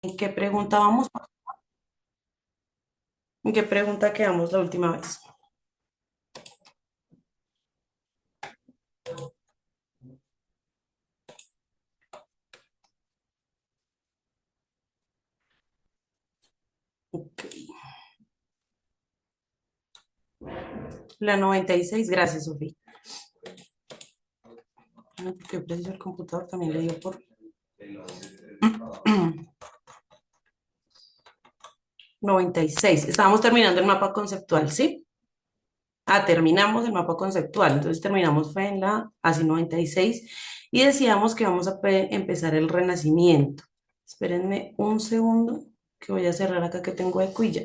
¿En qué pregunta vamos? ¿En qué pregunta quedamos la última vez? Ok. La 96, gracias, Sofía. No, porque preciso el computador también le dio por 96. Estábamos terminando el mapa conceptual, ¿sí? Ah, terminamos el mapa conceptual. Entonces terminamos fue en la ASI 96 y decíamos que vamos a empezar el renacimiento. Espérenme un segundo que voy a cerrar acá que tengo eco y ya.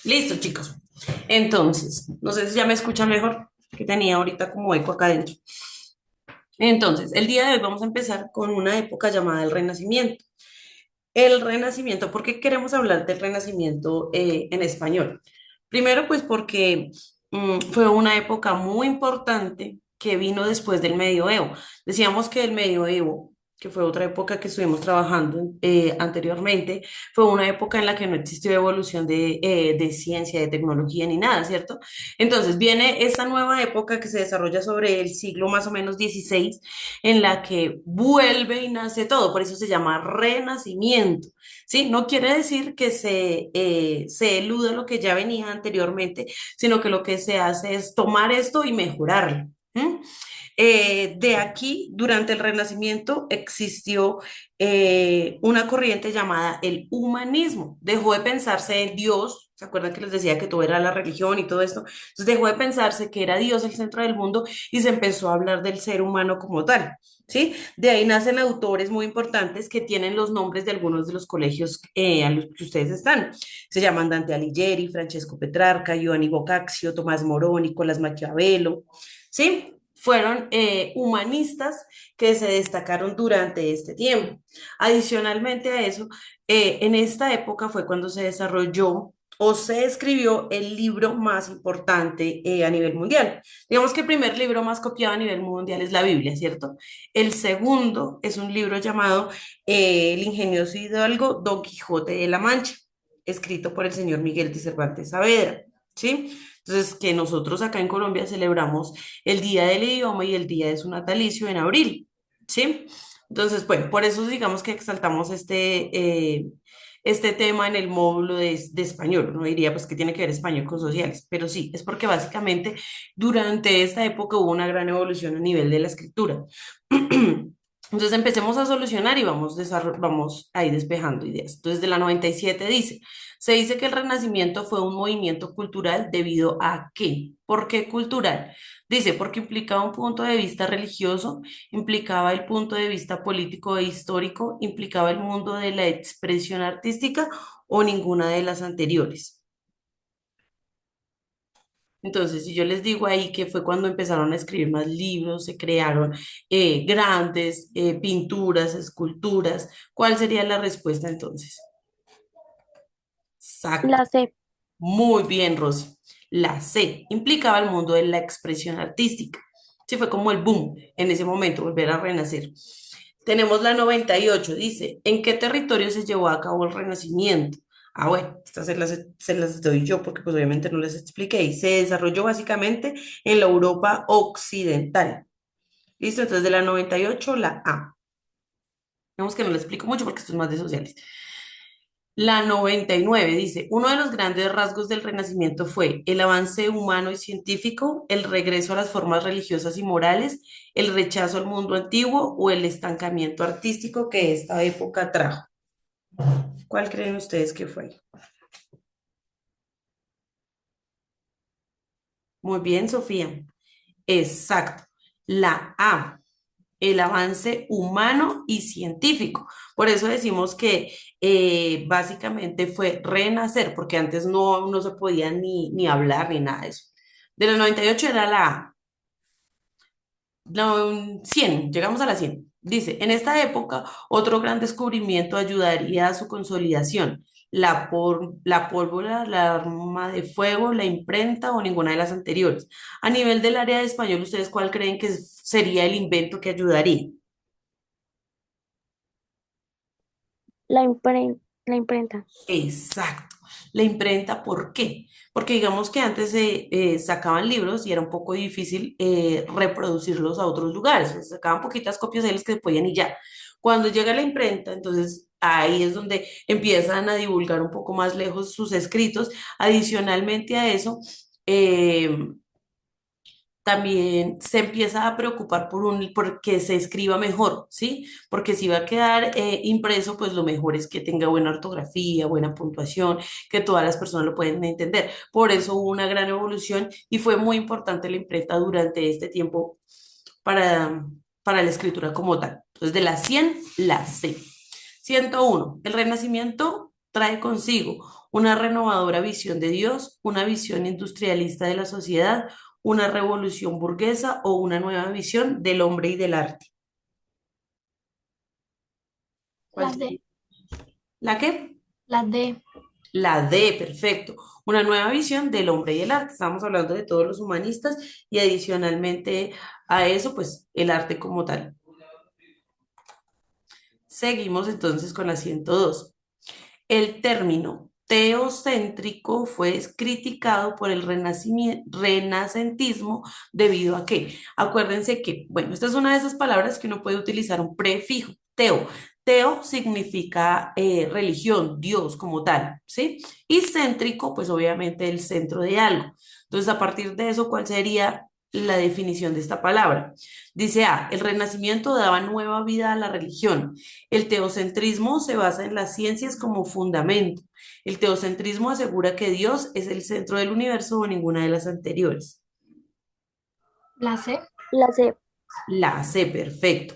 Listo, chicos. Entonces, no sé si ya me escuchan mejor, que tenía ahorita como eco acá adentro. Entonces, el día de hoy vamos a empezar con una época llamada el Renacimiento. El Renacimiento, ¿por qué queremos hablar del Renacimiento en español? Primero, pues porque fue una época muy importante que vino después del Medioevo. Decíamos que el Medioevo, que fue otra época que estuvimos trabajando anteriormente, fue una época en la que no existió evolución de ciencia, de tecnología ni nada, ¿cierto? Entonces viene esta nueva época que se desarrolla sobre el siglo más o menos 16 en la que vuelve y nace todo, por eso se llama renacimiento, ¿sí? No quiere decir que se eluda lo que ya venía anteriormente, sino que lo que se hace es tomar esto y mejorarlo. ¿M? De aquí, durante el Renacimiento, existió una corriente llamada el humanismo. Dejó de pensarse en Dios, ¿se acuerdan que les decía que todo era la religión y todo esto? Entonces dejó de pensarse que era Dios el centro del mundo y se empezó a hablar del ser humano como tal. ¿Sí? De ahí nacen autores muy importantes que tienen los nombres de algunos de los colegios a los que ustedes están. Se llaman Dante Alighieri, Francesco Petrarca, Giovanni Boccaccio, Tomás Moró, Nicolás Maquiavelo, ¿sí? Fueron humanistas que se destacaron durante este tiempo. Adicionalmente a eso, en esta época fue cuando se desarrolló o se escribió el libro más importante a nivel mundial. Digamos que el primer libro más copiado a nivel mundial es la Biblia, ¿cierto? El segundo es un libro llamado El ingenioso hidalgo Don Quijote de la Mancha, escrito por el señor Miguel de Cervantes Saavedra, ¿sí? Entonces, que nosotros acá en Colombia celebramos el Día del Idioma y el día de su natalicio en abril, ¿sí? Entonces, bueno, por eso digamos que exaltamos este tema en el módulo de español. Uno diría pues que tiene que ver español con sociales, pero sí, es porque básicamente durante esta época hubo una gran evolución a nivel de la escritura. Entonces empecemos a solucionar y vamos a ir despejando ideas. Entonces, de la 97 dice, se dice que el Renacimiento fue un movimiento cultural debido a ¿qué? ¿Por qué cultural? Dice, porque implicaba un punto de vista religioso, implicaba el punto de vista político e histórico, implicaba el mundo de la expresión artística o ninguna de las anteriores. Entonces, si yo les digo ahí que fue cuando empezaron a escribir más libros, se crearon grandes pinturas, esculturas, ¿cuál sería la respuesta entonces? Exacto. La C. Muy bien, Rosy. La C implicaba el mundo de la expresión artística. Sí, fue como el boom en ese momento, volver a renacer. Tenemos la 98, dice, ¿en qué territorio se llevó a cabo el Renacimiento? Ah, bueno, estas se las doy yo porque pues obviamente no les expliqué. Y se desarrolló básicamente en la Europa occidental. ¿Listo? Entonces de la 98, la A. Digamos que no le explico mucho porque esto es más de sociales. La 99 dice, uno de los grandes rasgos del Renacimiento fue el avance humano y científico, el regreso a las formas religiosas y morales, el rechazo al mundo antiguo o el estancamiento artístico que esta época trajo. ¿Cuál creen ustedes que fue? Muy bien, Sofía. Exacto. La A, el avance humano y científico. Por eso decimos que básicamente fue renacer, porque antes no se podía ni hablar ni nada de eso. De los 98 era la A. No, 100, llegamos a la 100. Dice, en esta época, otro gran descubrimiento ayudaría a su consolidación. La pólvora, la arma de fuego, la imprenta o ninguna de las anteriores. A nivel del área de español, ¿ustedes cuál creen que sería el invento que ayudaría? La imprenta. Exacto. La imprenta, ¿por qué? Porque digamos que antes se sacaban libros y era un poco difícil reproducirlos a otros lugares. Se sacaban poquitas copias de los que se podían y ya. Cuando llega la imprenta, entonces ahí es donde empiezan a divulgar un poco más lejos sus escritos. Adicionalmente a eso, eh, también se empieza a preocupar por que se escriba mejor, ¿sí? Porque si va a quedar impreso, pues lo mejor es que tenga buena ortografía, buena puntuación, que todas las personas lo pueden entender. Por eso hubo una gran evolución y fue muy importante la imprenta durante este tiempo para, para la escritura como tal. Entonces, de la 100, la C. 101. El Renacimiento trae consigo una renovadora visión de Dios, una visión industrialista de la sociedad, una revolución burguesa o una nueva visión del hombre y del arte. ¿Cuál La D. sería? ¿La qué? La D. La D, perfecto. Una nueva visión del hombre y el arte. Estamos hablando de todos los humanistas y adicionalmente a eso, pues el arte como tal. Seguimos entonces con la 102. El término teocéntrico fue criticado por el renacentismo debido a que, acuérdense que, bueno, esta es una de esas palabras que uno puede utilizar un prefijo, teo. Teo significa religión, Dios como tal, ¿sí? Y céntrico, pues obviamente el centro de algo. Entonces, a partir de eso, ¿cuál sería la definición de esta palabra? Dice A, el Renacimiento daba nueva vida a la religión. El teocentrismo se basa en las ciencias como fundamento. El teocentrismo asegura que Dios es el centro del universo o ninguna de las anteriores. La C. La C. La C, perfecto.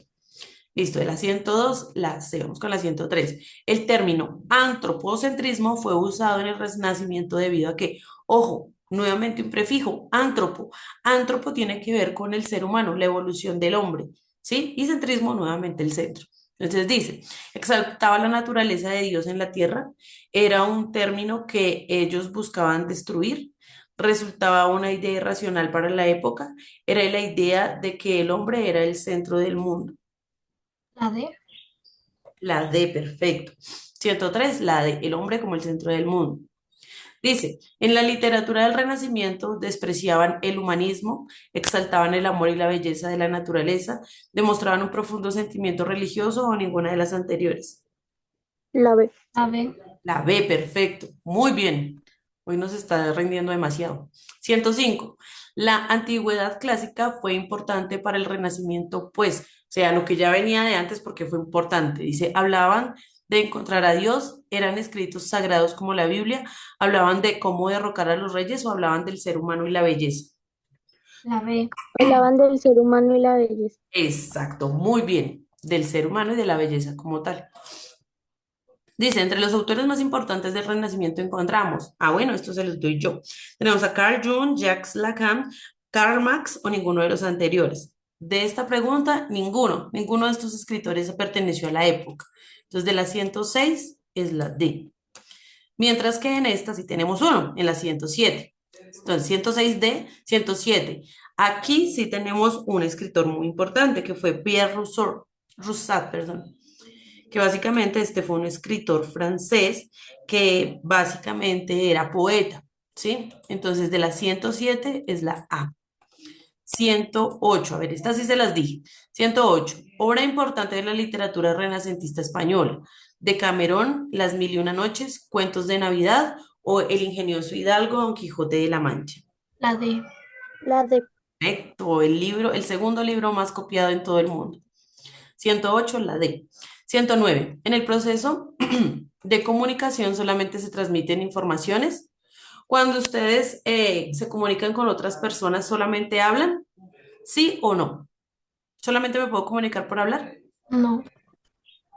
Listo, de la 102, la C. Vamos con la 103. El término antropocentrismo fue usado en el Renacimiento debido a que, ojo, nuevamente un prefijo, antropo. Antropo tiene que ver con el ser humano, la evolución del hombre, ¿sí? Y centrismo, nuevamente el centro. Entonces dice, exaltaba la naturaleza de Dios en la tierra, era un término que ellos buscaban destruir, resultaba una idea irracional para la época, era la idea de que el hombre era el centro del mundo. La D. La D, perfecto. 103, la D, el hombre como el centro del mundo. Dice, en la literatura del Renacimiento despreciaban el humanismo, exaltaban el amor y la belleza de la naturaleza, demostraban un profundo sentimiento religioso o ninguna de las anteriores. La B. La B. La B, perfecto. Muy bien. Hoy nos está rindiendo demasiado. 105. La antigüedad clásica fue importante para el Renacimiento, pues, o sea, lo que ya venía de antes porque fue importante. Dice, hablaban de encontrar a Dios, eran escritos sagrados como la Biblia, hablaban de cómo derrocar a los reyes o hablaban del ser humano y la belleza. La B. Hablaban del ser humano y la belleza. Exacto, muy bien. Del ser humano y de la belleza como tal. Dice, entre los autores más importantes del Renacimiento encontramos, bueno, esto se los doy yo. Tenemos a Carl Jung, Jacques Lacan, Karl Marx o ninguno de los anteriores. De esta pregunta, ninguno de estos escritores perteneció a la época. Entonces, de la 106 es la D. Mientras que en esta sí tenemos uno, en la 107. Entonces, 106D, 107. Aquí sí tenemos un escritor muy importante que fue Pierre Rousseau. Rousseau, perdón, que básicamente este fue un escritor francés que básicamente era poeta, ¿sí? Entonces de la 107 es la A. 108, a ver, estas sí se las dije. 108, obra importante de la literatura renacentista española. Decamerón, Las Mil y Una Noches, Cuentos de Navidad o El ingenioso Hidalgo, Don Quijote de la Mancha. La D. La de Correcto, el libro, el segundo libro más copiado en todo el mundo. 108, la D. 109, en el proceso de comunicación solamente se transmiten informaciones. Cuando ustedes se comunican con otras personas, ¿solamente hablan? ¿Sí o no? ¿Solamente me puedo comunicar por hablar? No.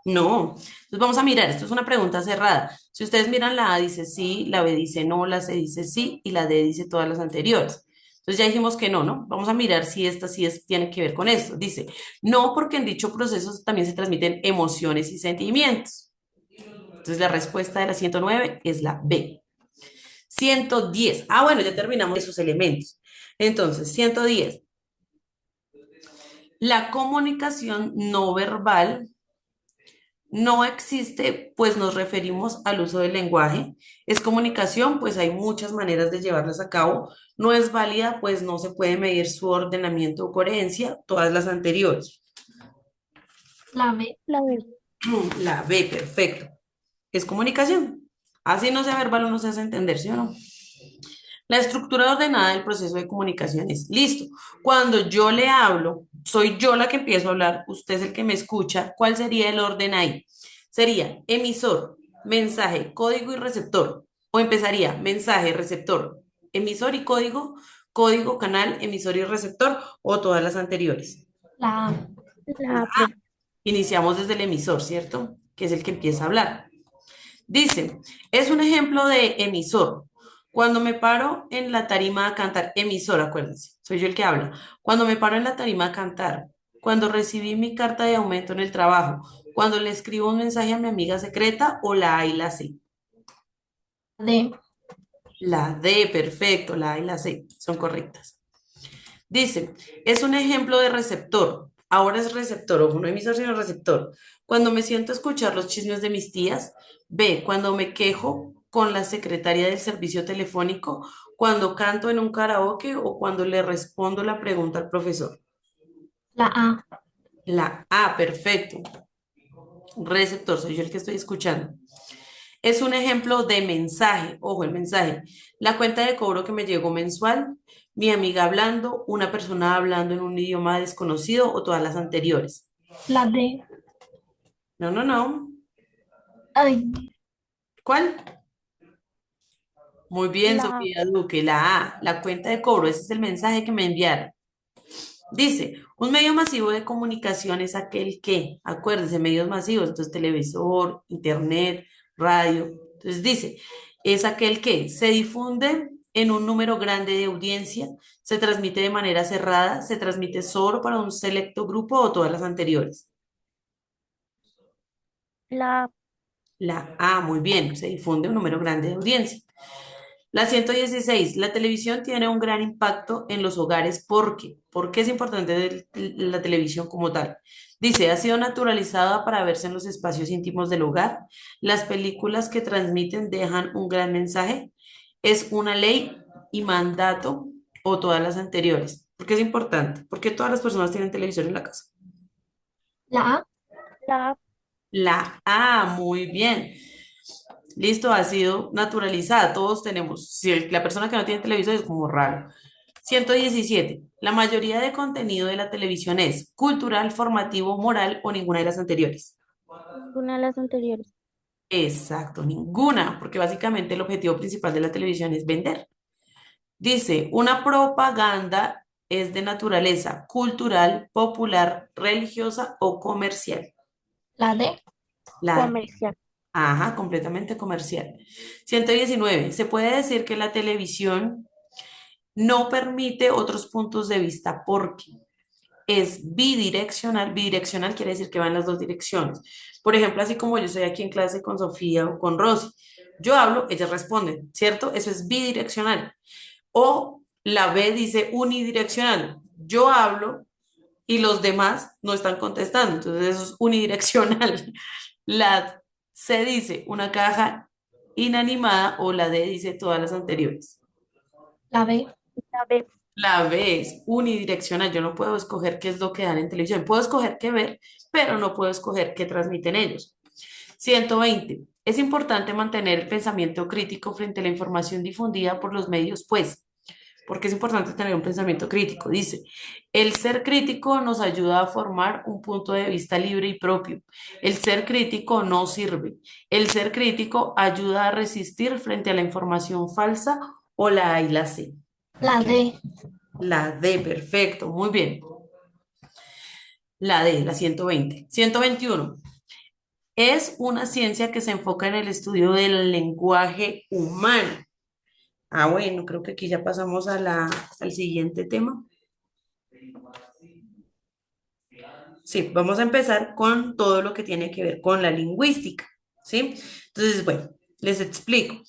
No. Entonces vamos a mirar, esto es una pregunta cerrada. Si ustedes miran, la A dice sí, la B dice no, la C dice sí y la D dice todas las anteriores. Entonces ya dijimos que no, ¿no? Vamos a mirar si esta sí tiene que ver con esto. Dice, no, porque en dicho proceso también se transmiten emociones y sentimientos. Entonces la respuesta de la 109 es la B. 110. Ah, bueno, ya terminamos esos elementos. Entonces, 110. La comunicación no verbal no existe, pues nos referimos al uso del lenguaje. Es comunicación, pues hay muchas maneras de llevarlas a cabo. No es válida, pues no se puede medir su ordenamiento o coherencia, todas las anteriores. La B. la de La B, perfecto. Es comunicación. Así no sea verbal, uno se hace entender, ¿sí o no? La estructura ordenada del proceso de comunicación es listo. Cuando yo le hablo, soy yo la que empiezo a hablar, usted es el que me escucha. ¿Cuál sería el orden ahí? Sería emisor, mensaje, código y receptor. O empezaría mensaje, receptor, emisor y código, código, canal, emisor y receptor, o todas las anteriores. La A. la A. Iniciamos desde el emisor, ¿cierto? Que es el que empieza a hablar. Dice, es un ejemplo de emisor. Cuando me paro en la tarima a cantar, emisor, acuérdense, soy yo el que habla. Cuando me paro en la tarima a cantar, cuando recibí mi carta de aumento en el trabajo, cuando le escribo un mensaje a mi amiga secreta o la A y la C. D. La D, perfecto, la A y la C son correctas. Dice, es un ejemplo de receptor. Ahora es receptor, ojo, no emisor, sino receptor. Cuando me siento a escuchar los chismes de mis tías. B, cuando me quejo con la secretaria del servicio telefónico, cuando canto en un karaoke o cuando le respondo la pregunta al profesor. La A. La A, perfecto. Receptor, soy yo el que estoy escuchando. Es un ejemplo de mensaje, ojo, el mensaje. La cuenta de cobro que me llegó mensual, mi amiga hablando, una persona hablando en un idioma desconocido o todas las anteriores. La D. No, no, no. Ay. ¿Cuál? Muy bien, La Sofía Duque, la A, la cuenta de cobro, ese es el mensaje que me enviaron. Dice, un medio masivo de comunicación es aquel que, acuérdense, medios masivos, entonces televisor, internet, radio. Entonces dice, es aquel que se difunde en un número grande de audiencia, se transmite de manera cerrada, se transmite solo para un selecto grupo o todas las anteriores. la La A, muy bien, se difunde un número grande de audiencia. La 116, la televisión tiene un gran impacto en los hogares porque, ¿por qué es importante la televisión como tal? Dice, ha sido naturalizada para verse en los espacios íntimos del hogar. Las películas que transmiten dejan un gran mensaje. Es una ley y mandato o todas las anteriores. ¿Por qué es importante? Porque todas las personas tienen televisor en la casa. La A. la La A, muy bien. Listo, ha sido naturalizada. Todos tenemos. Si la persona que no tiene televisor es como raro. 117. La mayoría de contenido de la televisión es cultural, formativo, moral o ninguna de las anteriores. ninguna de las anteriores. Exacto, ninguna, porque básicamente el objetivo principal de la televisión es vender. Dice, una propaganda es de naturaleza cultural, popular, religiosa o comercial. La D. La Comercial. Ajá, completamente comercial. 119. Se puede decir que la televisión no permite otros puntos de vista porque es bidireccional. Bidireccional quiere decir que va en las dos direcciones. Por ejemplo, así como yo estoy aquí en clase con Sofía o con Rosy, yo hablo, ellas responden, ¿cierto? Eso es bidireccional. O la B dice unidireccional. Yo hablo, y los demás no están contestando. Entonces eso es unidireccional. La C dice una caja inanimada o la D dice todas las anteriores. La B. La B. La B es unidireccional. Yo no puedo escoger qué es lo que dan en televisión. Puedo escoger qué ver, pero no puedo escoger qué transmiten ellos. 120. Es importante mantener el pensamiento crítico frente a la información difundida por los medios, pues, porque es importante tener un pensamiento crítico. Dice, el ser crítico nos ayuda a formar un punto de vista libre y propio. El ser crítico no sirve. El ser crítico ayuda a resistir frente a la información falsa o la A y la C. La D. La D, perfecto, muy bien. La D, la 120. 121. Es una ciencia que se enfoca en el estudio del lenguaje humano. Ah, bueno, creo que aquí ya pasamos a al siguiente tema. Sí, vamos a empezar con todo lo que tiene que ver con la lingüística, ¿sí? Entonces, bueno, les explico.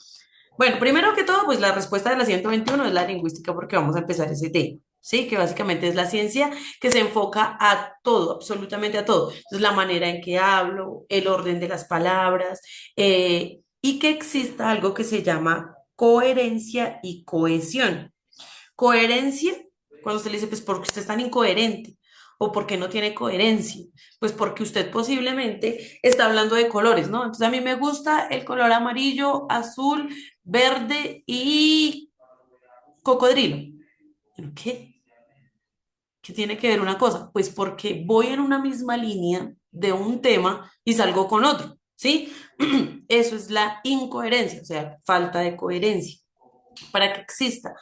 Bueno, primero que todo, pues la respuesta de la 121 es la lingüística porque vamos a empezar ese tema, ¿sí? Que básicamente es la ciencia que se enfoca a todo, absolutamente a todo. Entonces, la manera en que hablo, el orden de las palabras, y que exista algo que se llama coherencia y cohesión. Coherencia, cuando usted le dice, pues porque usted es tan incoherente o porque no tiene coherencia, pues porque usted posiblemente está hablando de colores, ¿no? Entonces a mí me gusta el color amarillo, azul, verde y cocodrilo. ¿Pero qué? ¿Qué tiene que ver una cosa? Pues porque voy en una misma línea de un tema y salgo con otro, ¿sí? Eso es la incoherencia, o sea, falta de coherencia. Para que exista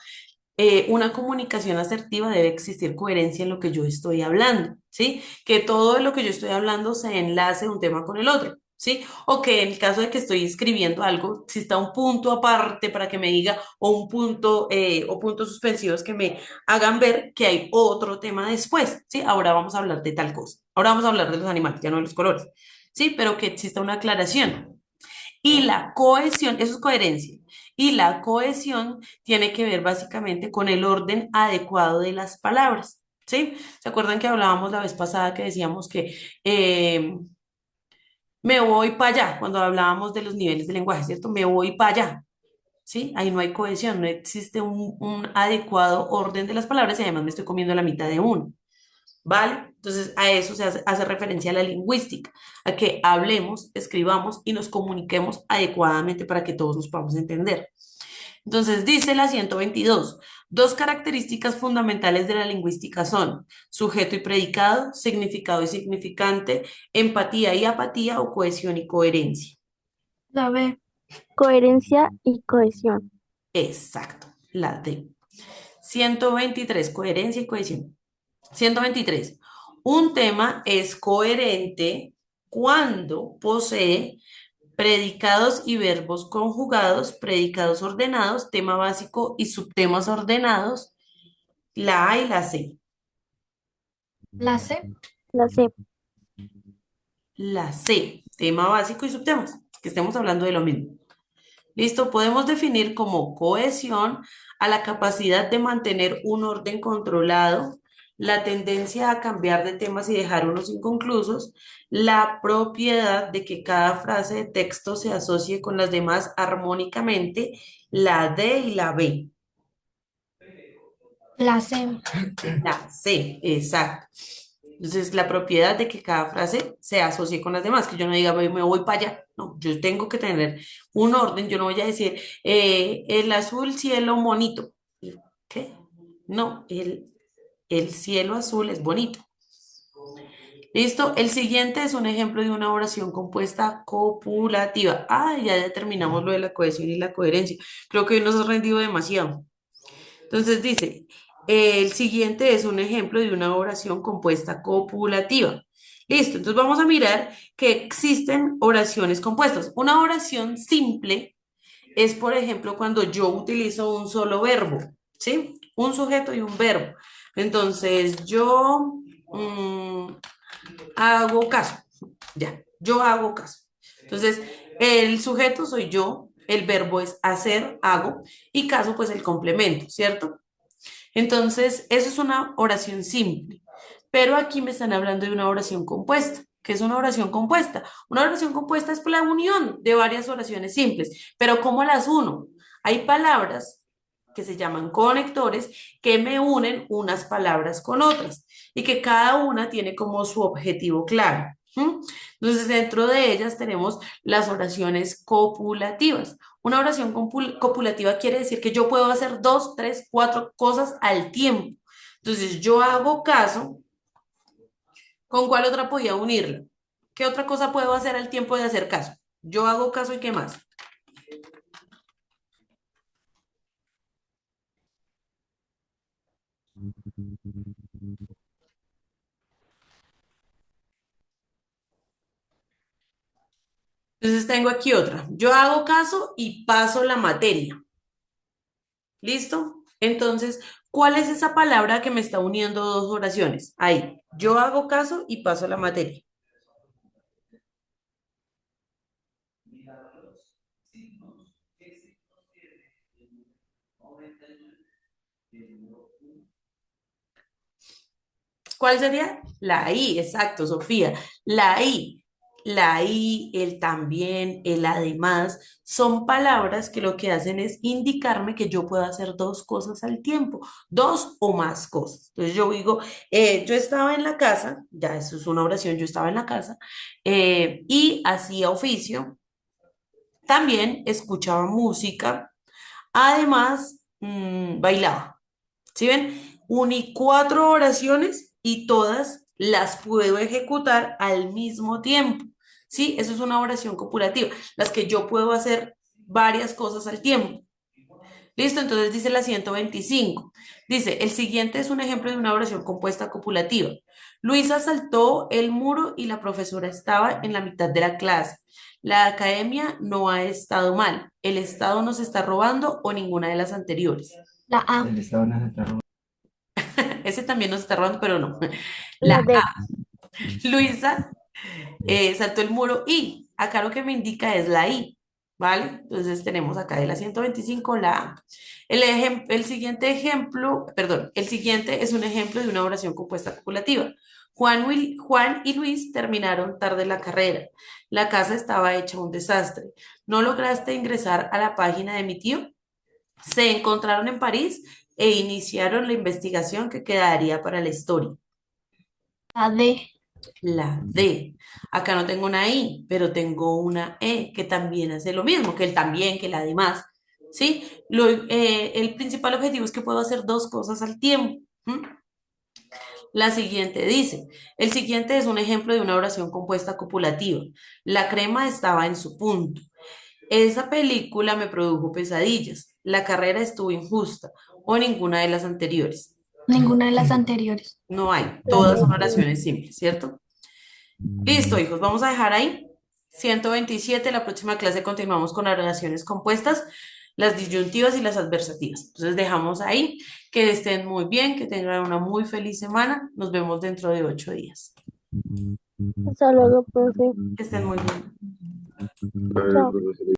una comunicación asertiva debe existir coherencia en lo que yo estoy hablando, ¿sí? Que todo lo que yo estoy hablando se enlace un tema con el otro, ¿sí? O que en el caso de que estoy escribiendo algo, exista un punto aparte para que me diga, o un punto, o puntos suspensivos que me hagan ver que hay otro tema después, ¿sí? Ahora vamos a hablar de tal cosa. Ahora vamos a hablar de los animales, ya no de los colores, ¿sí? Pero que exista una aclaración. Y la cohesión, eso es coherencia. Y la cohesión tiene que ver básicamente con el orden adecuado de las palabras, ¿sí? ¿Se acuerdan que hablábamos la vez pasada que decíamos que me voy para allá, cuando hablábamos de los niveles de lenguaje, ¿cierto? Me voy para allá, ¿sí? Ahí no hay cohesión, no existe un adecuado orden de las palabras y además me estoy comiendo la mitad de uno. ¿Vale? Entonces a eso se hace referencia a la lingüística, a que hablemos, escribamos y nos comuniquemos adecuadamente para que todos nos podamos entender. Entonces dice la 122, dos características fundamentales de la lingüística son sujeto y predicado, significado y significante, empatía y apatía o cohesión y coherencia. La B. Coherencia y cohesión. Exacto, la D. 123, coherencia y cohesión. 123. Un tema es coherente cuando posee predicados y verbos conjugados, predicados ordenados, tema básico y subtemas ordenados, la A y la C. La C. La C. La C, tema básico y subtemas, que estemos hablando de lo mismo. Listo, podemos definir como cohesión a la capacidad de mantener un orden controlado, la tendencia a cambiar de temas y dejar unos inconclusos, la propiedad de que cada frase de texto se asocie con las demás armónicamente, la D y la B. La C. La C, exacto. Entonces, la propiedad de que cada frase se asocie con las demás, que yo no diga, me voy para allá". No, yo tengo que tener un orden. Yo no voy a decir, el azul cielo bonito. ¿Qué? No, el cielo azul es bonito. ¿Listo? El siguiente es un ejemplo de una oración compuesta copulativa. Ah, ya determinamos lo de la cohesión y la coherencia. Creo que hoy nos ha rendido demasiado. Entonces dice, el siguiente es un ejemplo de una oración compuesta copulativa. Listo, entonces vamos a mirar que existen oraciones compuestas. Una oración simple es, por ejemplo, cuando yo utilizo un solo verbo, ¿sí? Un sujeto y un verbo. Entonces, yo hago caso, ya, yo hago caso. Entonces, el sujeto soy yo, el verbo es hacer, hago, y caso, pues el complemento, ¿cierto? Entonces, eso es una oración simple. Pero aquí me están hablando de una oración compuesta. ¿Qué es una oración compuesta? Una oración compuesta es la unión de varias oraciones simples, pero ¿cómo las uno? Hay palabras que se llaman conectores que me unen unas palabras con otras y que cada una tiene como su objetivo claro. ¿M? Entonces, dentro de ellas tenemos las oraciones copulativas. Una oración copulativa quiere decir que yo puedo hacer dos, tres, cuatro cosas al tiempo. Entonces, yo hago caso. ¿Con cuál otra podía unirla? ¿Qué otra cosa puedo hacer al tiempo de hacer caso? Yo hago caso y qué más. Entonces tengo aquí otra. Yo hago caso y paso la materia. ¿Listo? Entonces, ¿cuál es esa palabra que me está uniendo dos oraciones? Ahí. Yo hago caso y paso la materia. ¿Cuál sería? La I, exacto, Sofía. La I, la I, el también, el además, son palabras que lo que hacen es indicarme que yo puedo hacer dos cosas al tiempo, dos o más cosas. Entonces yo digo, yo estaba en la casa, ya eso es una oración, yo estaba en la casa y hacía oficio, también escuchaba música, además bailaba. ¿Sí ven? Uní cuatro oraciones y todas las puedo ejecutar al mismo tiempo. ¿Sí? Eso es una oración copulativa, las que yo puedo hacer varias cosas al tiempo. ¿Listo? Entonces dice la 125. Dice, el siguiente es un ejemplo de una oración compuesta copulativa. Luisa saltó el muro y la profesora estaba en la mitad de la clase. La academia no ha estado mal. El Estado nos está robando o ninguna de las anteriores. La A. El Estado nos está robando. Ese también nos está robando, pero no. La La D. A. Luisa saltó el muro y acá lo que me indica es la I, ¿vale? Entonces tenemos acá de la 125 la A. El siguiente ejemplo, perdón, el siguiente es un ejemplo de una oración compuesta copulativa. Juan y Luis terminaron tarde la carrera. La casa estaba hecha un desastre. ¿No lograste ingresar a la página de mi tío? Se encontraron en París e iniciaron la investigación que quedaría para la historia. La D. La D. Acá no tengo una I, pero tengo una E que también hace lo mismo, que el también, que la demás. ¿Sí? El principal objetivo es que puedo hacer dos cosas al tiempo. ¿M? La siguiente dice, el siguiente es un ejemplo de una oración compuesta copulativa. La crema estaba en su punto. Esa película me produjo pesadillas. La carrera estuvo injusta o ninguna de las anteriores. Ninguna de las anteriores. No hay, La todas D. son oraciones simples, ¿cierto? Listo, hijos, vamos a dejar ahí. 127. La próxima clase continuamos con las oraciones compuestas, las disyuntivas y las adversativas. Entonces dejamos ahí, que estén muy bien, que tengan una muy feliz semana. Nos vemos dentro de 8 días. Hasta luego, profe. Que estén muy bien. Chao. Profesor.